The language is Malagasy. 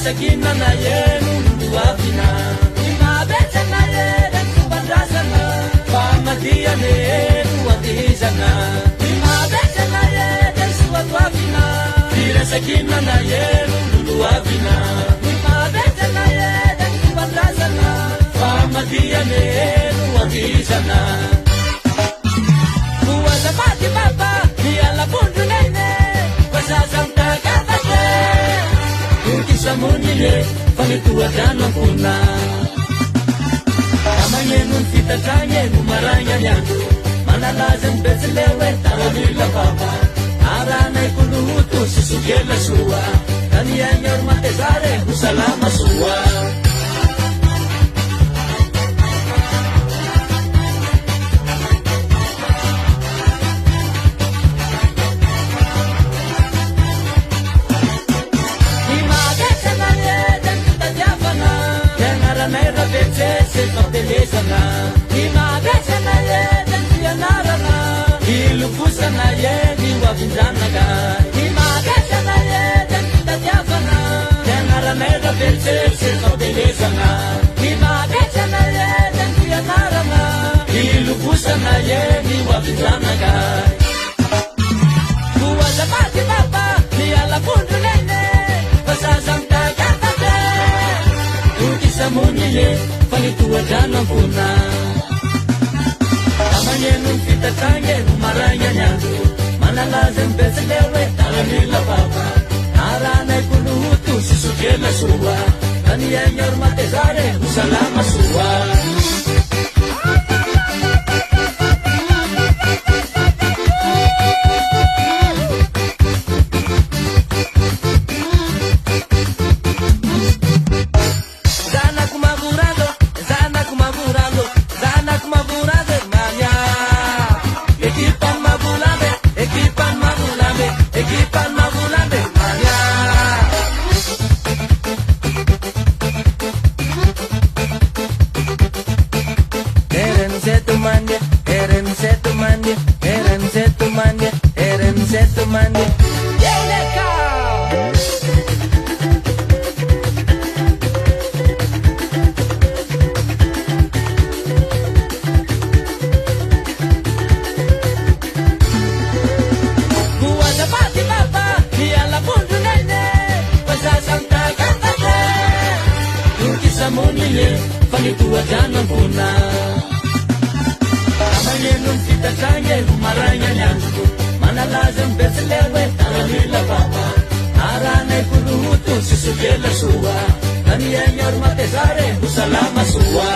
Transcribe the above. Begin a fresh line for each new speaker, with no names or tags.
Sakina na yenu duafina imabeta na yenu kubandrasana pamadia nenu wadizana imabeta na yenu suatuafina ira sakina na yenu duafina imabeta na yenu kubandrasana pamadia nenu wadizana kuwasa mati baba niala bundu nene wasasanta katate Samonye pamitua dano kuna Amanye nun fita kanye numaranya nyandu Mana lazim bezlewe tawanila baba Arana ikuluhutu sisugela suwa Kaniya nyorma tezare usalama suwa Ilufusana yedi wavindanaga Imagesana yeden tadjafana Tenara mera belzese sotelezana Imagesana yeden tiyanarana Ilufusana yedi wavindanaga Kuwasa mati baba Niala pundu nene Pasasang tagatate Tukisa munye Panitua janang puna Amanye nun fita kanye numaranya nyandu Mana lazim bezlewe tawanila baba Arana ikuluhutu sisugela suwa Kaniya nyorma tezare usalama suwa Panitua janang puna Amanye nun fita kanye numaranya nyandu Mana lazim bezlewe tawanila baba Arana ikuluhutu sisugela suwa Kaniya nyorma tezare usalama suwa